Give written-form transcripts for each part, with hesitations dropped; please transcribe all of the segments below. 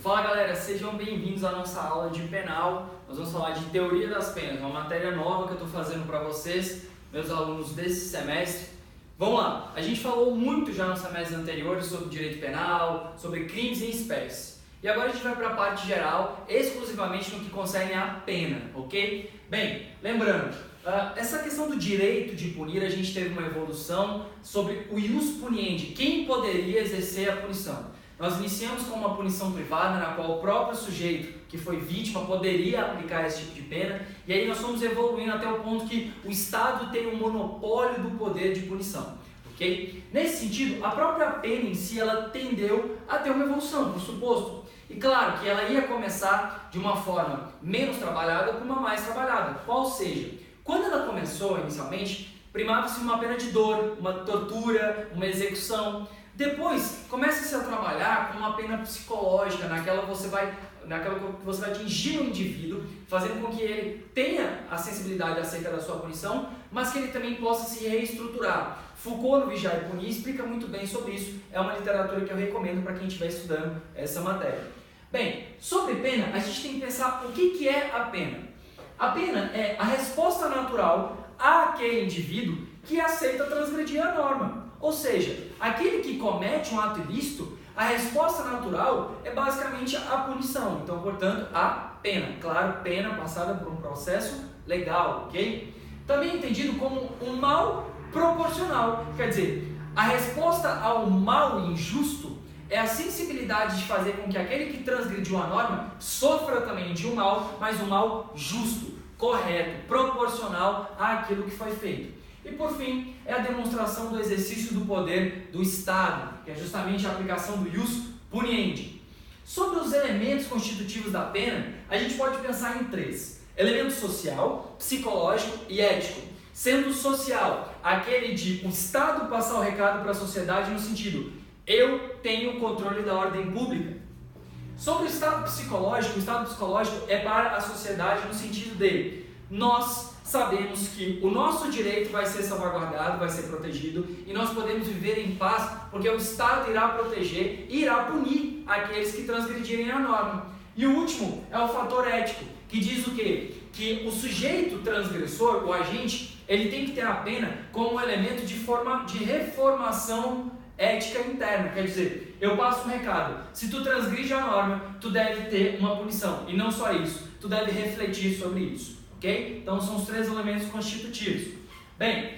Fala galera, sejam bem-vindos à nossa aula de penal. Nós vamos falar de teoria das penas, uma matéria nova que eu estou fazendo para vocês, meus alunos desse semestre. Vamos lá, a gente falou muito já no semestre anterior sobre direito penal, sobre crimes em espécie. E agora a gente vai para a parte geral, exclusivamente no que concerne a pena, ok? Bem, lembrando, essa questão do direito de punir, a gente teve uma evolução sobre o ius puniendi, quem poderia exercer a punição. Nós iniciamos com uma punição privada, na qual o próprio sujeito que foi vítima poderia aplicar esse tipo de pena, e aí nós fomos evoluindo até o ponto que o Estado tem um monopólio do poder de punição, ok? Nesse sentido, a própria pena em si, ela tendeu a ter uma evolução, por suposto. E claro que ela ia começar de uma forma menos trabalhada para uma mais trabalhada, qual seja, quando ela começou inicialmente, primava-se uma pena de dor, uma tortura, uma execução. Depois, começa-se a trabalhar com uma pena psicológica, naquela que você vai atingir o indivíduo, fazendo com que ele tenha a sensibilidade acerca da sua punição, mas que ele também possa se reestruturar. Foucault, no Vigiar e Punir, explica muito bem sobre isso, é uma literatura que eu recomendo para quem estiver estudando essa matéria. Bem, sobre pena, a gente tem que pensar o que é a pena. A pena é a resposta natural àquele indivíduo que aceita transgredir a norma. Ou seja, aquele que comete um ato ilícito, a resposta natural é basicamente a punição. Então, portanto, a pena. Claro, pena passada por um processo legal, ok? Também entendido como um mal proporcional. Quer dizer, a resposta ao mal injusto é a sensibilidade de fazer com que aquele que transgrediu a norma sofra também de um mal, mas um mal justo, correto, proporcional àquilo que foi feito. E por fim, é a demonstração do exercício do poder do Estado, que é justamente a aplicação do ius puniendi. Sobre os elementos constitutivos da pena, a gente pode pensar em três: elemento social, psicológico e ético. Sendo social, aquele de o Estado passar o recado para a sociedade no sentido, eu tenho o controle da ordem pública. Sobre o estado psicológico é para a sociedade no sentido de nós sabemos que o nosso direito vai ser salvaguardado, vai ser protegido e nós podemos viver em paz porque o Estado irá proteger e irá punir aqueles que transgredirem a norma. E o último é o fator ético, que diz o quê? Que o sujeito transgressor, o agente, ele tem que ter a pena como um elemento de reformação ética interna. Quer dizer, eu passo um recado, se tu transgride a norma, tu deve ter uma punição, e não só isso, tu deve refletir sobre isso, ok? Então são os três elementos constitutivos. Bem,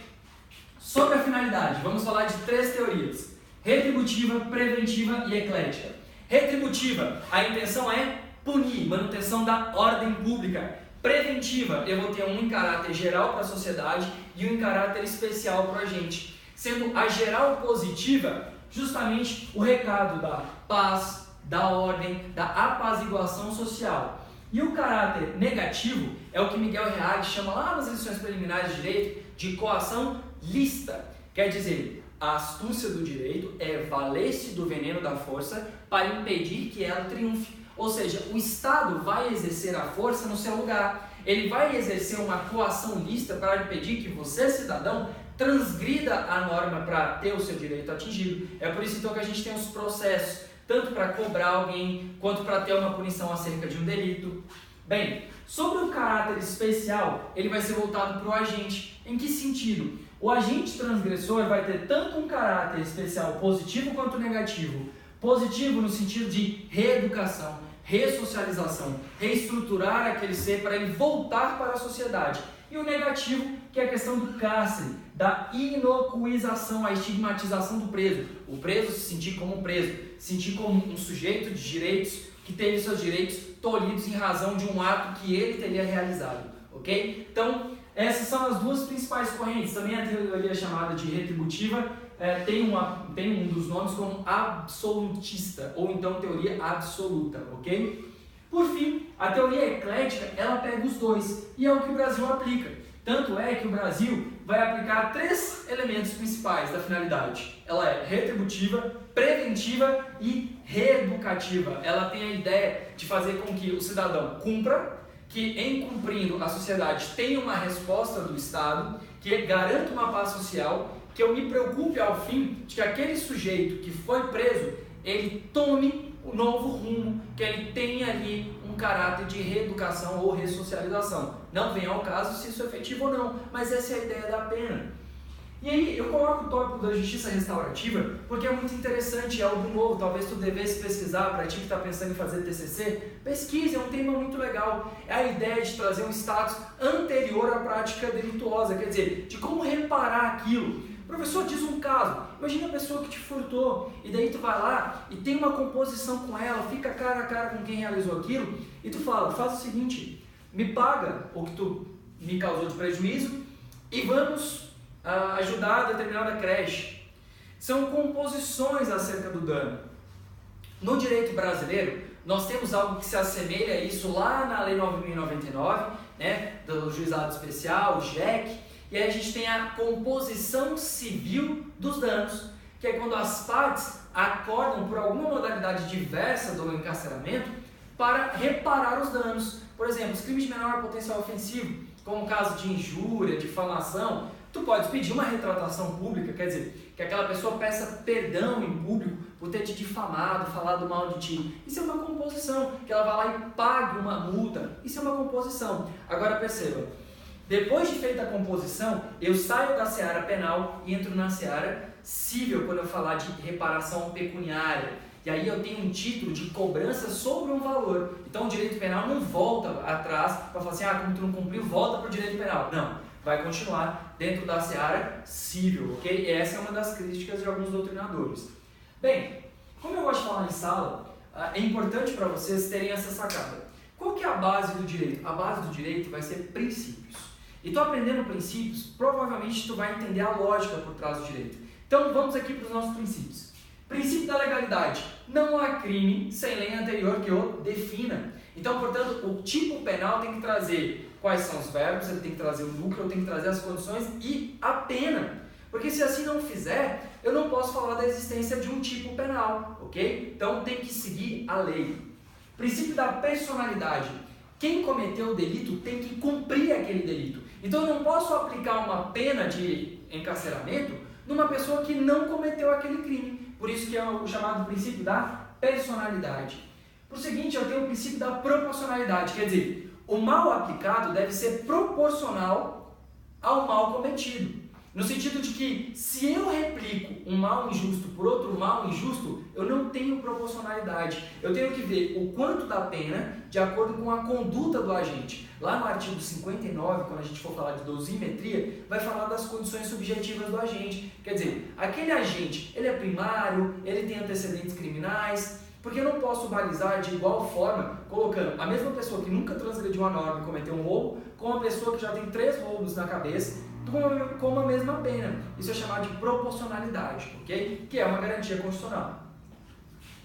sobre a finalidade, vamos falar de três teorias: retributiva, preventiva e eclética. Retributiva, a intenção é punir, manutenção da ordem pública. Preventiva, eu vou ter um em caráter geral para a sociedade e um em caráter especial para o agente. Sendo a geral positiva, justamente o recado da paz, da ordem, da apaziguação social. E o caráter negativo é o que Miguel Reale chama lá nas lições preliminares de direito de coação lícita. Quer dizer, a astúcia do direito é valer-se do veneno da força para impedir que ela triunfe. Ou seja, o Estado vai exercer a força no seu lugar. Ele vai exercer uma coação lícita para impedir que você, cidadão, transgrida a norma para ter o seu direito atingido. É por isso então que a gente tem os processos, tanto para cobrar alguém, quanto para ter uma punição acerca de um delito. Bem, sobre o caráter especial, ele vai ser voltado para o agente. Em que sentido? O agente transgressor vai ter tanto um caráter especial positivo quanto negativo. Positivo no sentido de reeducação, ressocialização, reestruturar aquele ser para ele voltar para a sociedade. E o negativo, que é a questão do cárcere, da inocuização, a estigmatização do preso. O preso se sentir como preso, se sentir como um sujeito de direitos que teve seus direitos tolhidos em razão de um ato que ele teria realizado, ok? Então, essas são as duas principais correntes. Também a teoria chamada de retributiva tem um dos nomes como absolutista, ou então teoria absoluta, ok? Por fim, a teoria eclética, ela pega os dois, e é o que o Brasil aplica. Tanto é que o Brasil vai aplicar três elementos principais da finalidade. Ela é retributiva, preventiva e reeducativa. Ela tem a ideia de fazer com que o cidadão cumpra, que em cumprindo a sociedade tenha uma resposta do Estado, que garanta uma paz social, que eu me preocupe ao fim de que aquele sujeito que foi preso, ele tome o novo rumo, que ele tem ali um caráter de reeducação ou ressocialização. Não vem ao caso se isso é efetivo ou não, mas essa é a ideia da pena. E aí eu coloco o tópico da justiça restaurativa porque é muito interessante, é algo novo, talvez tu devesse pesquisar, para ti que está pensando em fazer TCC, pesquise, é um tema muito legal. É a ideia de trazer um status anterior à prática delituosa, quer dizer, de como reparar aquilo. O professor diz um caso, imagina a pessoa que te furtou, e daí tu vai lá e tem uma composição com ela, fica cara a cara com quem realizou aquilo, e tu fala, faz o seguinte, me paga o que tu me causou de prejuízo e vamos ajudar a determinada creche. São composições acerca do dano. No direito brasileiro, nós temos algo que se assemelha a isso lá na Lei 9.099, né, do Juizado Especial, o JEC, e aí a gente tem a composição civil dos danos, que é quando as partes acordam por alguma modalidade diversa do encarceramento para reparar os danos. Por exemplo, os crimes de menor potencial ofensivo, como o caso de injúria, difamação, tu pode pedir uma retratação pública, quer dizer, que aquela pessoa peça perdão em público por ter te difamado, falado mal de ti. Isso é uma composição, que ela vai lá e pague uma multa. Isso é uma composição. Agora perceba, depois de feita a composição, eu saio da seara penal e entro na seara civil, quando eu falar de reparação pecuniária. E aí eu tenho um título de cobrança sobre um valor. Então o direito penal não volta atrás para falar assim, como tu não cumpriu, volta para o direito penal. Não, vai continuar dentro da seara civil, ok? E essa é uma das críticas de alguns doutrinadores. Bem, como eu gosto de falar em sala, é importante para vocês terem essa sacada. Qual que é a base do direito? A base do direito vai ser princípios. E tu aprendendo princípios, provavelmente tu vai entender a lógica por trás do direito. Então vamos aqui para os nossos princípios. Princípio da legalidade. Não há crime sem lei anterior que o defina. Então, portanto, o tipo penal tem que trazer quais são os verbos, ele tem que trazer o núcleo, tem que trazer as condições e a pena. Porque se assim não fizer, eu não posso falar da existência de um tipo penal, ok? Então tem que seguir a lei. Princípio da personalidade. Quem cometeu o delito tem que cumprir aquele delito. Então eu não posso aplicar uma pena de encarceramento numa pessoa que não cometeu aquele crime. Por isso que é o chamado princípio da personalidade. Por seguinte, eu tenho o princípio da proporcionalidade, quer dizer, o mal aplicado deve ser proporcional ao mal cometido. No sentido de que, se eu replico um mal injusto por outro mal injusto, eu não tenho proporcionalidade. Eu tenho que ver o quanto da pena de acordo com a conduta do agente. Lá no artigo 59, quando a gente for falar de dosimetria, vai falar das condições subjetivas do agente. Quer dizer, aquele agente, ele é primário, ele tem antecedentes criminais, porque eu não posso balizar de igual forma, colocando a mesma pessoa que nunca transgrediu a norma e cometeu um roubo, com uma pessoa que já tem 3 roubos na cabeça, com a mesma pena. Isso é chamado de proporcionalidade, ok? Que é uma garantia constitucional.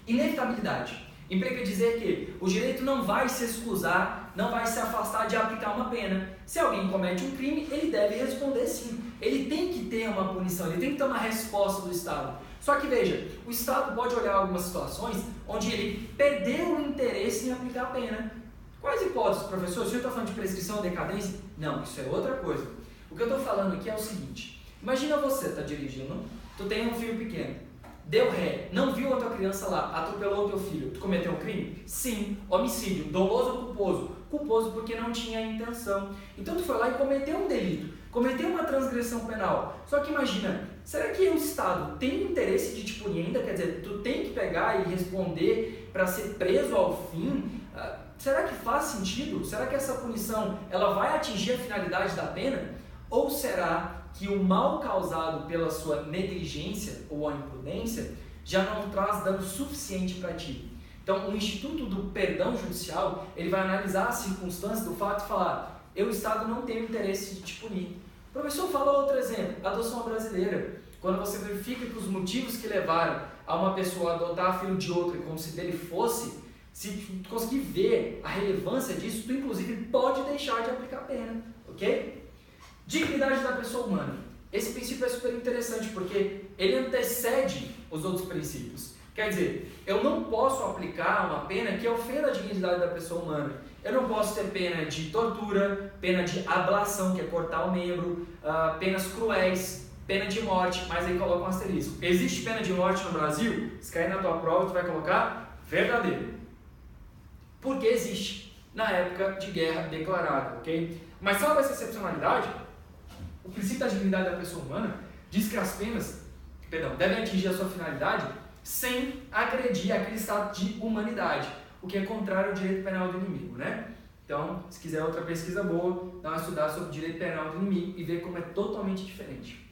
Inevitabilidade implica dizer que o direito não vai se excusar, não vai se afastar de aplicar uma pena. Se alguém comete um crime, ele deve responder sim. Ele tem que ter uma punição, ele tem que ter uma resposta do Estado. Só que veja, o Estado pode olhar algumas situações onde ele perdeu o interesse em aplicar a pena. Quais hipóteses, professor? O senhor está falando de prescrição ou decadência? Não, isso é outra coisa. O que eu estou falando aqui é o seguinte, imagina você está dirigindo, tu tem um filho pequeno, deu ré, não viu a tua criança lá, atropelou o teu filho, tu cometeu um crime? Sim, homicídio, doloso ou culposo? Culposo porque não tinha intenção. Então tu foi lá e cometeu um delito, cometeu uma transgressão penal. Só que imagina, será que o Estado tem interesse de te punir ainda? Quer dizer, tu tem que pegar e responder para ser preso ao fim? Será que faz sentido? Será que essa punição ela vai atingir a finalidade da pena? Ou será que o mal causado pela sua negligência ou a imprudência já não traz dano suficiente para ti? Então, o Instituto do Perdão Judicial, ele vai analisar as circunstâncias do fato e falar, eu, Estado, não tenho interesse de te punir. O professor falou outro exemplo, a adoção brasileira. Quando você verifica que os motivos que levaram a uma pessoa a adotar filho de outra como se dele fosse, se tu conseguir ver a relevância disso, tu inclusive pode deixar de aplicar a pena, ok? Dignidade da pessoa humana. Esse princípio é super interessante porque ele antecede os outros princípios. Quer dizer, eu não posso aplicar uma pena que ofenda a dignidade da pessoa humana. Eu não posso ter pena de tortura, pena de ablação, que é cortar o membro, penas cruéis, pena de morte, mas aí coloca um asterisco. Existe pena de morte no Brasil? Se cair na tua prova, tu vai colocar verdadeiro. Porque existe na época de guerra declarada, ok? Mas salvo essa excepcionalidade, o princípio da dignidade da pessoa humana diz que as penas, devem atingir a sua finalidade sem agredir aquele estado de humanidade, o que é contrário ao direito penal do inimigo, né? Então, se quiser outra pesquisa boa, dá uma estudada sobre o direito penal do inimigo e ver como é totalmente diferente.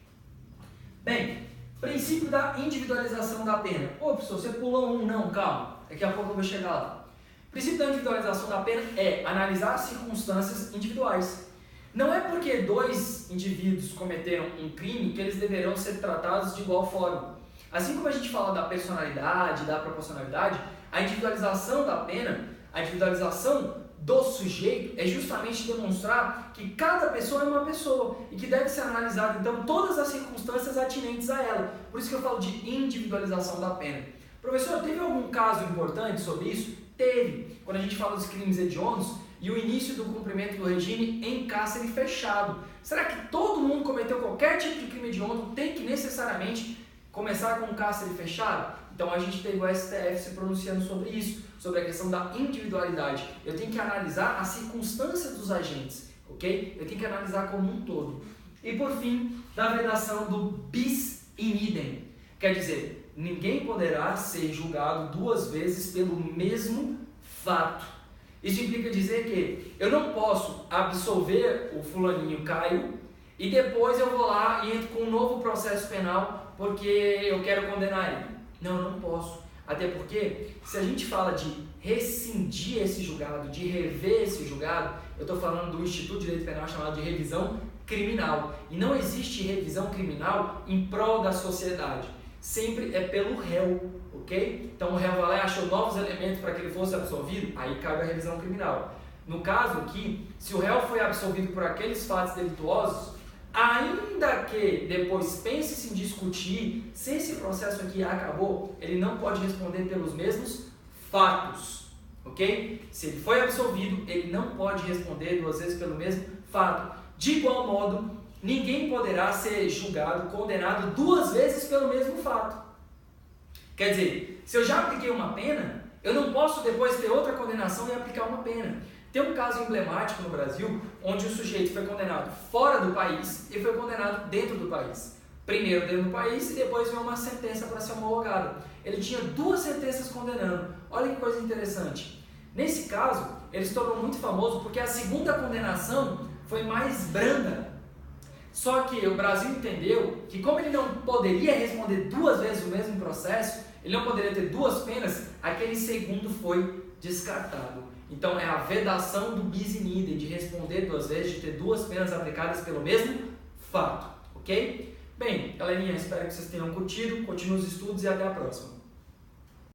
Bem, princípio da individualização da pena. Ô, professor, você pulou um. Não, calma, daqui a pouco eu vou chegar lá. O princípio da individualização da pena é analisar as circunstâncias individuais. Não é porque dois indivíduos cometeram um crime que eles deverão ser tratados de igual forma. Assim como a gente fala da personalidade, da proporcionalidade, a individualização da pena, a individualização do sujeito é justamente demonstrar que cada pessoa é uma pessoa e que deve ser analisada, então, todas as circunstâncias atinentes a ela. Por isso que eu falo de individualização da pena. Professor, teve algum caso importante sobre isso? Teve. Quando a gente fala dos crimes hediondos e o início do cumprimento do regime em cárcere fechado. Será que todo mundo cometeu qualquer tipo de crime hediondo tem que necessariamente começar com um cárcere fechado? Então a gente teve o STF se pronunciando sobre isso, sobre a questão da individualidade. Eu tenho que analisar as circunstâncias dos agentes, ok? Eu tenho que analisar como um todo. E por fim, da vedação do bis in idem. Quer dizer, ninguém poderá ser julgado duas vezes pelo mesmo fato. Isso implica dizer que eu não posso absolver o fulaninho Caio e depois eu vou lá e entro com um novo processo penal porque eu quero condenar ele. Não, eu não posso. Até porque, se a gente fala de rescindir esse julgado, de rever esse julgado, eu estou falando do Instituto de Direito Penal chamado de revisão criminal. E não existe revisão criminal em prol da sociedade. Sempre é pelo réu, ok? Então o réu vai lá e achou novos elementos para que ele fosse absolvido, aí cabe a revisão criminal. No caso aqui, se o réu foi absolvido por aqueles fatos delituosos, ainda que depois pense-se em discutir se esse processo aqui acabou, ele não pode responder pelos mesmos fatos, ok? Se ele foi absolvido, ele não pode responder duas vezes pelo mesmo fato. De igual modo, ninguém poderá ser julgado, condenado duas vezes pelo mesmo fato. Quer dizer, se eu já apliquei uma pena, eu não posso depois ter outra condenação e aplicar uma pena. Tem um caso emblemático no Brasil, onde o sujeito foi condenado fora do país e foi condenado dentro do país. Primeiro dentro do país e depois veio uma sentença para ser homologada. Ele tinha duas sentenças condenando. Olha que coisa interessante. Nesse caso, ele se tornou muito famoso porque a segunda condenação foi mais branda. Só que o Brasil entendeu que como ele não poderia responder duas vezes o mesmo processo, ele não poderia ter duas penas, aquele segundo foi descartado. Então é a vedação do bis in idem, de responder duas vezes, de ter duas penas aplicadas pelo mesmo fato, ok? Bem, galerinha, espero que vocês tenham curtido, continuem os estudos e até a próxima.